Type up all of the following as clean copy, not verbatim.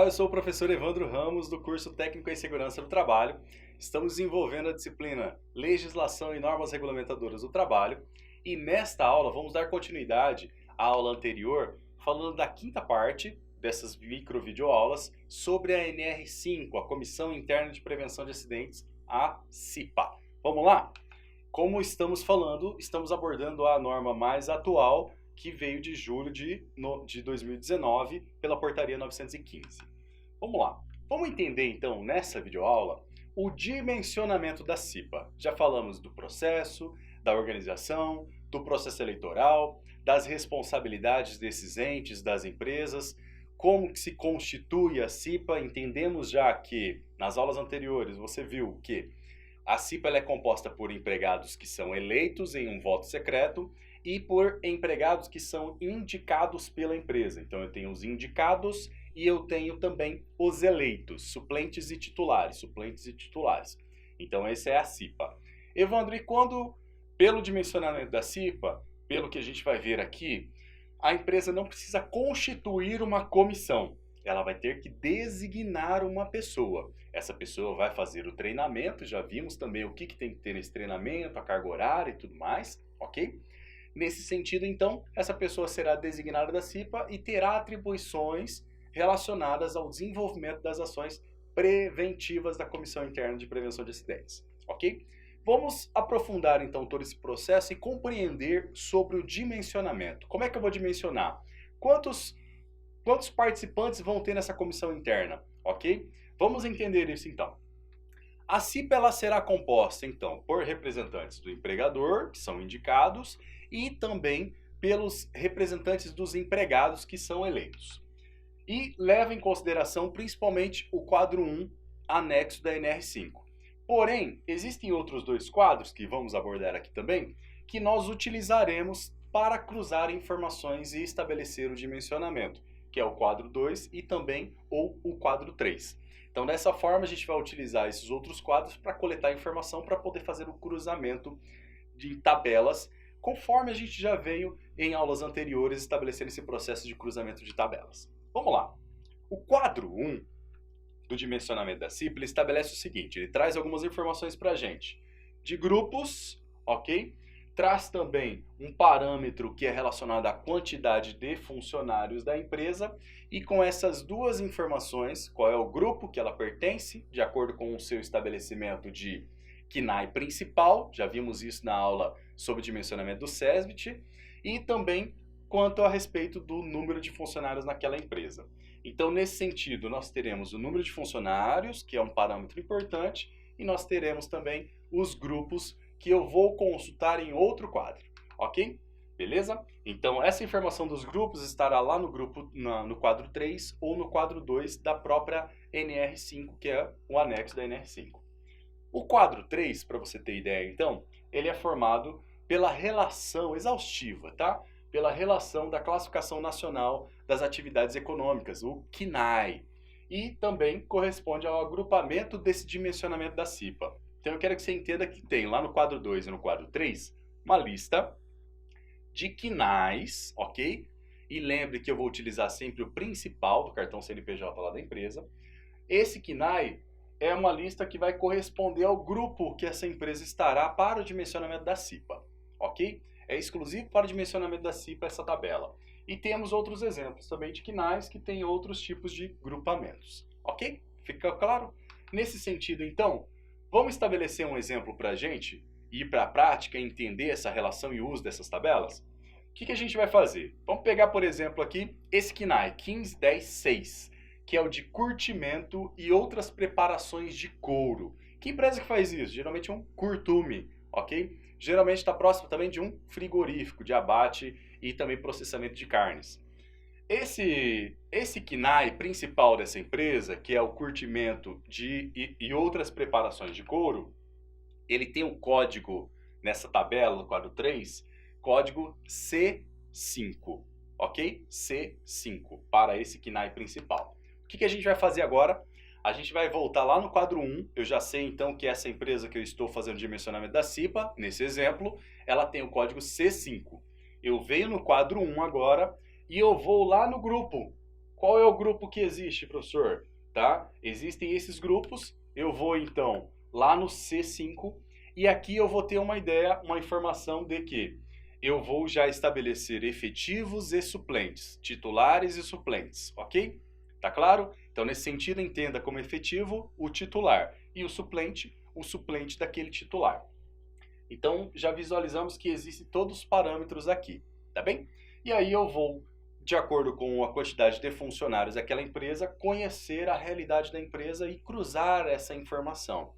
eu sou o professor Evandro Ramos, do curso Técnico em Segurança do Trabalho. Estamos desenvolvendo a disciplina Legislação e Normas Regulamentadoras do Trabalho. E nesta aula vamos dar continuidade à aula anterior, falando da quinta parte dessas microvideoaulas sobre a NR5, a Comissão Interna de Prevenção de Acidentes, a CIPA. Vamos lá? Como estamos falando, estamos abordando a norma mais atual, que veio de julho de 2019 pela Portaria 915. Vamos lá. Vamos entender então nessa videoaula o dimensionamento da CIPA. Já falamos do processo, da organização, do processo eleitoral, das responsabilidades desses entes, das empresas, como que se constitui a CIPA. Entendemos já que nas aulas anteriores você viu que a CIPA ela é composta por empregados que são eleitos em um voto secreto e por empregados que são indicados pela empresa. Então eu tenho os indicados e eu tenho também os eleitos, suplentes e titulares, Então essa é a CIPA. Evandro, e quando, pelo dimensionamento da CIPA, pelo que a gente vai ver aqui, a empresa não precisa constituir uma comissão. Ela vai ter que designar uma pessoa. Essa pessoa vai fazer o treinamento, já vimos também o que tem que ter nesse treinamento, a carga horária e tudo mais, ok? Nesse sentido, então, essa pessoa será designada da CIPA e terá atribuições relacionadas ao desenvolvimento das ações preventivas da Comissão Interna de Prevenção de Acidentes, ok? Vamos aprofundar, então, todo esse processo e compreender sobre o dimensionamento. Como é que eu vou dimensionar? Quantos participantes vão ter nessa comissão interna, ok? Vamos entender isso, então. A CIPA ela será composta, então, por representantes do empregador, que são indicados, e também pelos representantes dos empregados, que são eleitos. E leva em consideração principalmente o quadro 1, anexo da NR5. Porém, existem outros dois quadros, que vamos abordar aqui também, que nós utilizaremos para cruzar informações e estabelecer o dimensionamento, que é o quadro 2 e também o quadro 3. Então, dessa forma, a gente vai utilizar esses outros quadros para coletar informação para poder fazer o cruzamento de tabelas, conforme a gente já veio em aulas anteriores estabelecendo esse processo de cruzamento de tabelas. Vamos lá. O quadro 1 do dimensionamento da CIPA, ele estabelece o seguinte, ele traz algumas informações para a gente de grupos, ok? Traz também um parâmetro que é relacionado à quantidade de funcionários da empresa e com essas duas informações, qual é o grupo que ela pertence, de acordo com o seu estabelecimento de CNAE principal, já vimos isso na aula sobre dimensionamento do SESBIT, e também quanto a respeito do número de funcionários naquela empresa. Então, nesse sentido, nós teremos o número de funcionários, que é um parâmetro importante, e nós teremos também os grupos que eu vou consultar em outro quadro, ok? Beleza? Então, essa informação dos grupos estará lá no grupo, no quadro 3 ou no quadro 2 da própria NR5, que é o anexo da NR5. O quadro 3, para você ter ideia, então, ele é formado pela relação exaustiva, tá? Pela relação da Classificação Nacional das Atividades Econômicas, o CNAE, e também corresponde ao agrupamento desse dimensionamento da CIPA. Então eu quero que você entenda que tem lá no quadro 2 e no quadro 3 uma lista de CNAEs, ok? E lembre que eu vou utilizar sempre o principal do cartão CNPJ lá da empresa. Esse CNAE é uma lista que vai corresponder ao grupo que essa empresa estará para o dimensionamento da CIPA, ok? É exclusivo para o dimensionamento da CIPA essa tabela. E temos outros exemplos também de CNAEs que têm outros tipos de grupamentos, ok? Fica claro? Nesse sentido, então, vamos estabelecer um exemplo para a gente ir para a prática e entender essa relação e uso dessas tabelas? O que a gente vai fazer? Vamos pegar, por exemplo, aqui esse CNAE 15106, que é o de curtimento e outras preparações de couro. Que empresa que faz isso? Geralmente um curtume, ok? Geralmente está próximo também de um frigorífico de abate e também processamento de carnes. Esse CNAE principal dessa empresa, que é o curtimento e outras preparações de couro, ele tem um código nessa tabela, no quadro 3, código C5, ok? C5, para esse CNAE principal. O que a gente vai fazer agora? A gente vai voltar lá no quadro 1, eu já sei então que essa empresa que eu estou fazendo dimensionamento da CIPA, nesse exemplo, ela tem o código C5. Eu venho no quadro 1 agora e eu vou lá no grupo Qual é o grupo que existe, professor? Tá? Existem esses grupos, eu vou então lá no C5 e aqui eu vou ter uma ideia, uma informação de que eu vou já estabelecer efetivos e suplentes, titulares e suplentes, ok? Tá claro? Então, nesse sentido, entenda como efetivo o titular e o suplente daquele titular. Então, já visualizamos que existem todos os parâmetros aqui, tá bem? E aí eu vou, de acordo com a quantidade de funcionários daquela empresa, conhecer a realidade da empresa e cruzar essa informação.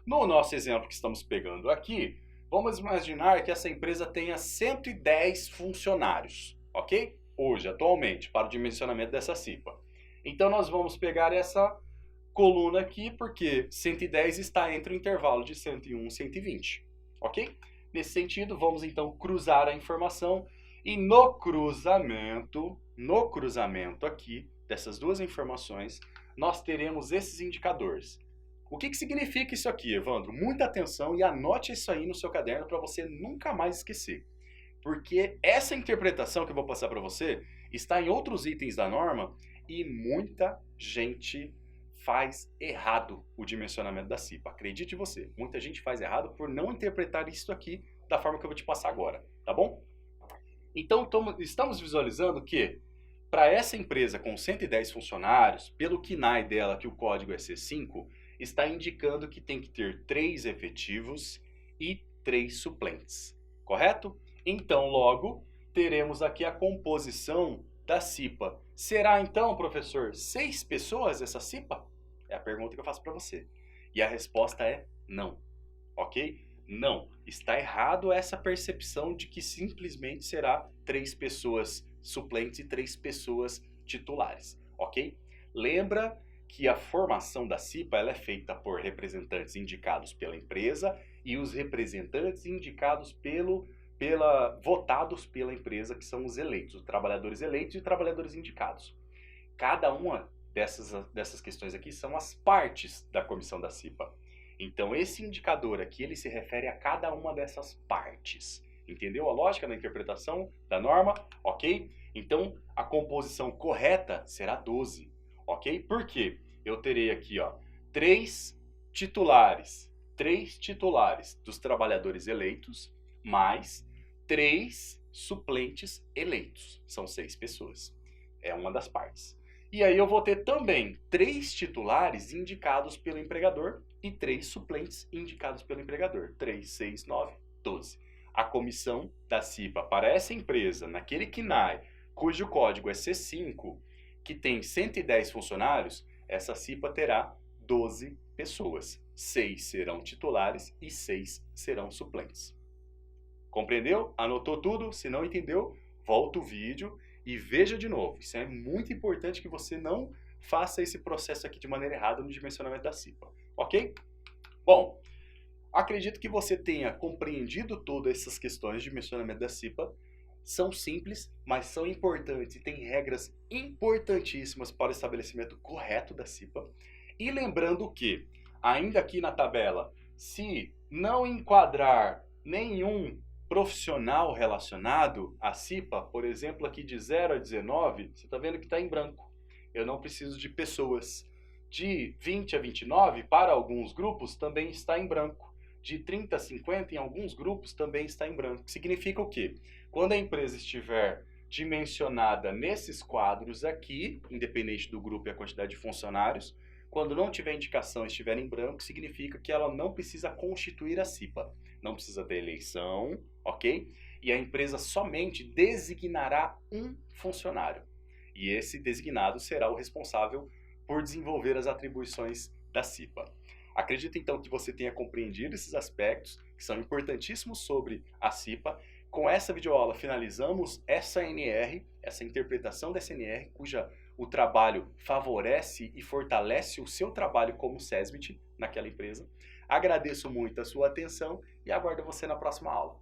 No nosso exemplo que estamos pegando aqui, vamos imaginar que essa empresa tenha 110 funcionários, ok? Hoje, atualmente, para o dimensionamento dessa CIPA. Então, nós vamos pegar essa coluna aqui, porque 110 está entre o intervalo de 101 e 120, ok? Nesse sentido, vamos então cruzar a informação e no cruzamento aqui dessas duas informações, nós teremos esses indicadores. O que significa isso aqui, Evandro? Muita atenção e anote isso aí no seu caderno para você nunca mais esquecer. Porque essa interpretação que eu vou passar para você está em outros itens da norma e muita gente faz errado o dimensionamento da CIPA. Acredite você, muita gente faz errado por não interpretar isso aqui da forma que eu vou te passar agora, tá bom? Então, estamos visualizando que para essa empresa com 110 funcionários, pelo KNAI dela, que o código é C5, está indicando que tem que ter 3 efetivos e 3 suplentes, correto? Então, logo, teremos aqui a composição da CIPA. Será então, professor, 6 pessoas essa CIPA? É a pergunta que eu faço para você. E a resposta é não, ok? Não, está errado essa percepção de que simplesmente será 3 pessoas suplentes e 3 pessoas titulares, ok? Lembra que a formação da CIPA ela é feita por representantes indicados pela empresa e os representantes indicados votados pela empresa, que são os eleitos, os trabalhadores eleitos e trabalhadores indicados. Cada uma dessas questões aqui são as partes da comissão da CIPA. Então, esse indicador aqui, ele se refere a cada uma dessas partes. Entendeu a lógica da interpretação da norma? Ok? Então, a composição correta será 12. Ok? Por quê? Eu terei aqui, ó, 3 titulares dos trabalhadores eleitos, mais 3 suplentes eleitos. São 6 pessoas. É uma das partes. E aí eu vou ter também 3 titulares indicados pelo empregador e 3 suplentes indicados pelo empregador. 3, 6, 9, 12. A comissão da CIPA para essa empresa, naquele KNAI, cujo código é C5, que tem 110 funcionários, essa CIPA terá 12 pessoas. 6 serão titulares e 6 serão suplentes. Compreendeu? Anotou tudo? Se não entendeu, volta o vídeo e veja de novo. Isso é muito importante que você não faça esse processo aqui de maneira errada no dimensionamento da CIPA. Ok? Bom, acredito que você tenha compreendido todas essas questões de dimensionamento da CIPA. São simples, mas são importantes e têm regras importantíssimas para o estabelecimento correto da CIPA. E lembrando que, ainda aqui na tabela, se não enquadrar nenhum profissional relacionado à CIPA, por exemplo, aqui de 0 a 19, você está vendo que está em branco. Eu não preciso de pessoas. De 20 a 29, para alguns grupos, também está em branco. De 30 a 50, em alguns grupos, também está em branco. Significa o quê? Quando a empresa estiver dimensionada nesses quadros aqui, independente do grupo e a quantidade de funcionários, quando não tiver indicação e estiver em branco, significa que ela não precisa constituir a CIPA. Não precisa ter eleição, ok? E a empresa somente designará um funcionário. E esse designado será o responsável por desenvolver as atribuições da CIPA. Acredito então que você tenha compreendido esses aspectos que são importantíssimos sobre a CIPA. Com essa videoaula finalizamos essa NR, essa interpretação dessa NR, cuja o trabalho favorece e fortalece o seu trabalho como SESMIT naquela empresa. Agradeço muito a sua atenção e aguardo você na próxima aula.